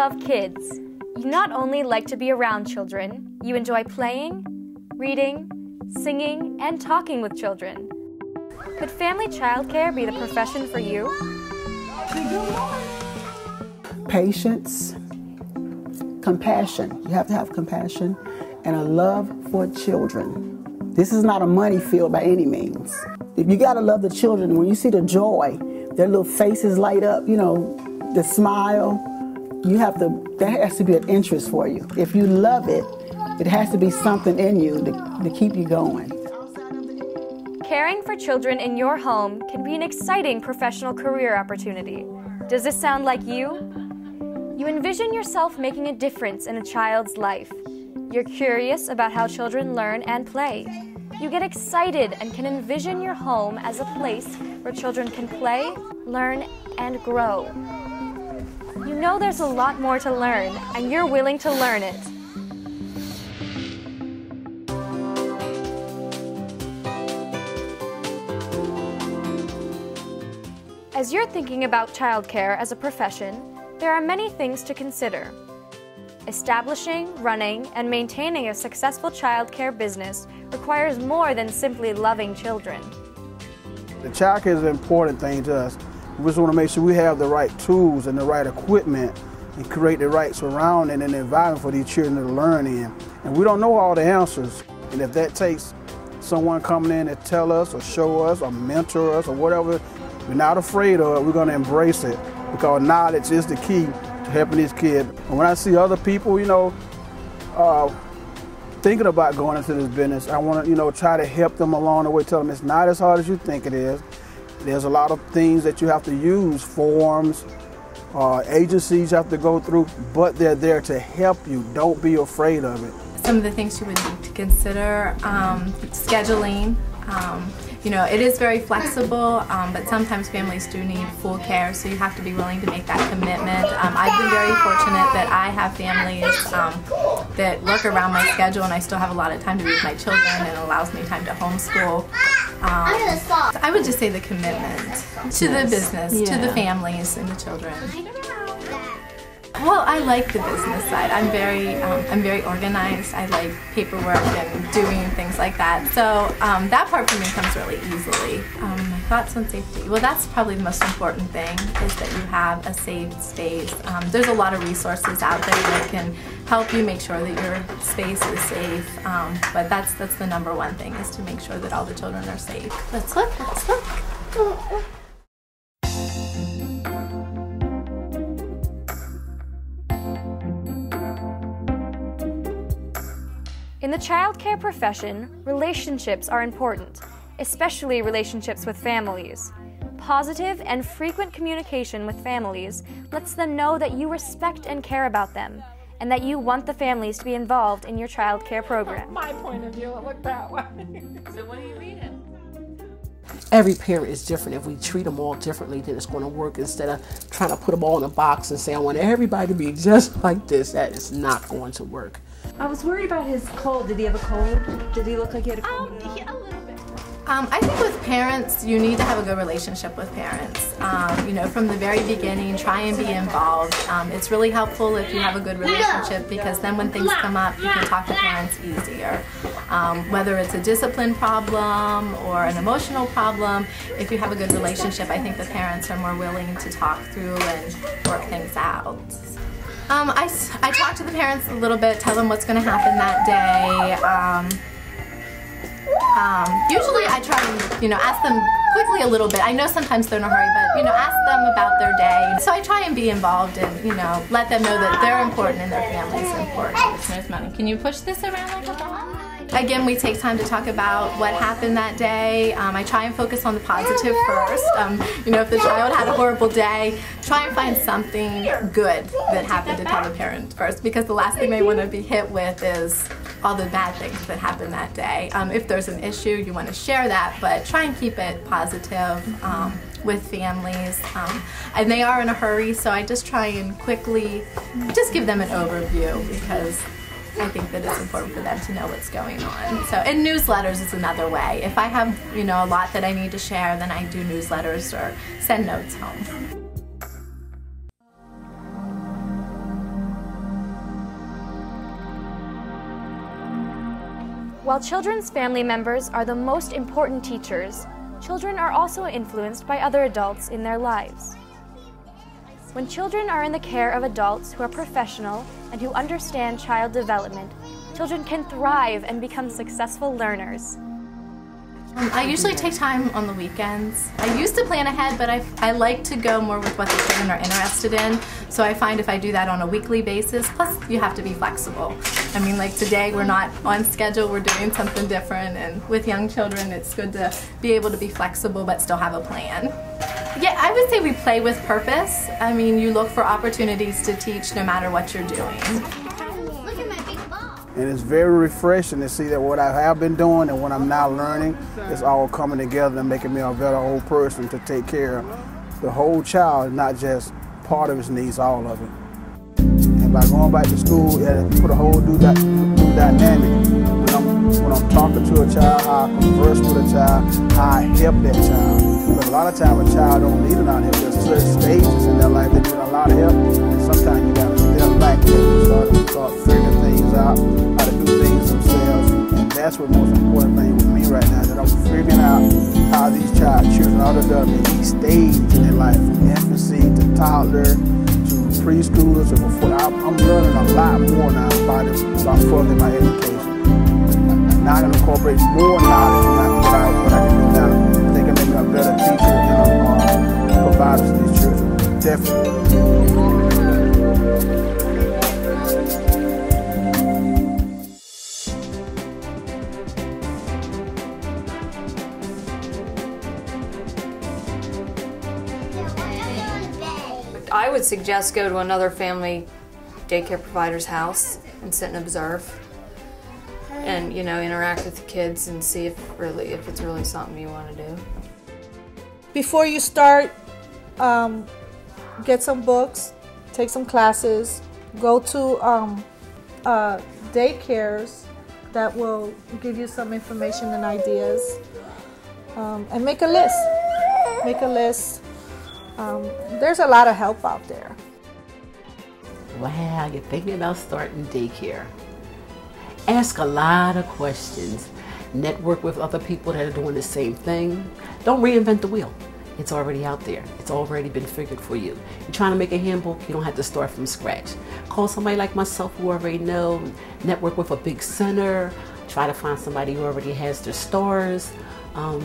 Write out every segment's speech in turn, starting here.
love kids, you not only like to be around children, you enjoy playing, reading, singing, and talking with children. Could family childcare be the profession for you? Patience, compassion. You have to have compassion and a love for children. This is not a money field by any means. If you gotta love the children, when you see the joy, their little faces light up, you know, the smile, there has to be an interest for you. If you love it, it has to be something in you to keep you going. Caring for children in your home can be an exciting professional career opportunity. Does this sound like you? You envision yourself making a difference in a child's life. You're curious about how children learn and play. You get excited and can envision your home as a place where children can play, learn, and grow. You know there's a lot more to learn, and you're willing to learn it. As you're thinking about childcare as a profession, there are many things to consider. Establishing, running, and maintaining a successful childcare business requires more than simply loving children. The childcare is an important thing to us. We just want to make sure we have the right tools and the right equipment and create the right surrounding and environment for these children to learn in. And we don't know all the answers. And if that takes someone coming in to tell us or show us or mentor us or whatever, we're not afraid of it. We're going to embrace it because knowledge is the key to helping these kids. And when I see other people, thinking about going into this business, I want to, try to help them along the way, tell them it's not as hard as you think it is. There's a lot of things that you have to use, forms, agencies you have to go through, but they're there to help you. Don't be afraid of it. Some of the things you would need to consider, scheduling. It is very flexible, but sometimes families do need full care, so you have to be willing to make that commitment. I've been very fortunate that I have families that work around my schedule, and I still have a lot of time to be with my children, and it allows me time to homeschool. I would just say the commitment to the business, to the families and the children. Well, I like the business side. I'm very organized. I like paperwork and doing things like that. So that part for me comes really easily. My thoughts on safety. Well, that's probably the most important thing, is that you have a safe space. There's a lot of resources out there that can help you make sure that your space is safe. But that's the number one thing, is to make sure that all the children are safe. Let's look. Let's look. In the childcare profession, relationships are important, especially relationships with families. Positive and frequent communication with families lets them know that you respect and care about them, and that you want the families to be involved in your childcare program. From my point of view, it looked that way. So what are you reading? Every parent is different. If we treat them all differently, then it's going to work. Instead of trying to put them all in a box and say, I want everybody to be just like this, that is not going to work. I was worried about his cold. Did he have a cold? Did he look like he had a cold? Yeah, a little bit. I think with parents, you need to have a good relationship with parents. From the very beginning, try and be involved. It's really helpful if you have a good relationship, because then when things come up, you can talk to parents easier. Whether it's a discipline problem or an emotional problem, if you have a good relationship, I think the parents are more willing to talk through and work things out. I talk to the parents a little bit, tell them what's going to happen that day. Usually I try and, ask them quickly a little bit. I know sometimes they're in a hurry, but, ask them about their day. So I try and be involved and, let them know that they're important and their family's important. Can you push this around like a ball? Again, we take time to talk about what happened that day. I try and focus on the positive first. If the child had a horrible day, try and find something good that happened to tell the parent first, because the last thing they want to be hit with is all the bad things that happened that day. If there's an issue, you want to share that, but try and keep it positive with families. And they are in a hurry, so I just try and quickly just give them an overview, because I think that it's important for them to know what's going on. So, and newsletters is another way. If I have, a lot that I need to share, then I do newsletters or send notes home. While children's family members are the most important teachers, children are also influenced by other adults in their lives. When children are in the care of adults who are professional and who understand child development, children can thrive and become successful learners. I usually take time on the weekends. I used to plan ahead, but I like to go more with what the children are interested in. So I find if I do that on a weekly basis, plus you have to be flexible. I mean, like today we're not on schedule, we're doing something different, and with young children it's good to be able to be flexible but still have a plan. Yeah, I would say we play with purpose. I mean, you look for opportunities to teach no matter what you're doing. And it's very refreshing to see that what I have been doing and what I'm now learning is all coming together and making me a better whole person to take care of the whole child, not just part of his needs, all of it. And by going back to school, it put a whole new dynamic. When I'm talking to a child, how I converse with a child, how I help that child. Because a lot of times a child don't need a lot of help. There's certain stages in their life that need a lot of help, and sometimes you got to step back and start figuring things out, how to do things themselves. And that's what the most important thing with me right now, that I'm figuring out how these children are developing at each stage in their life, from infancy to toddler to preschoolers to before. I'm learning a lot more now about furthering my education. Now I can incorporate more knowledge than what I can do now. I think I make a better teacher and provider to these children. Definitely. I would suggest go to another family daycare provider's house and sit and observe. And, you know, interact with the kids and see if it's really something you want to do. Before you start, get some books, take some classes, go to daycares that will give you some information and ideas, and make a list. Make a list. There's a lot of help out there. Wow, you're thinking about starting daycare. Ask a lot of questions. Network with other people that are doing the same thing. Don't reinvent the wheel. It's already out there. It's already been figured for you. You're trying to make a handbook, you don't have to start from scratch. Call somebody like myself who already know. Network with a big center. Try to find somebody who already has their stars. And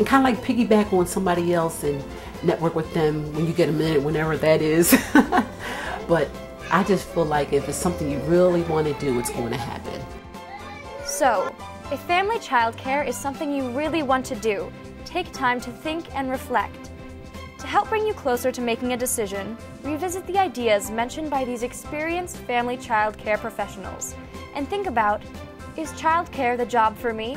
kind of like piggyback on somebody else and network with them when you get a minute, whenever that is. But I just feel like if it's something you really want to do, it's going to happen. So, if family childcare is something you really want to do, take time to think and reflect. To help bring you closer to making a decision, revisit the ideas mentioned by these experienced family childcare professionals and think about, is childcare the job for me?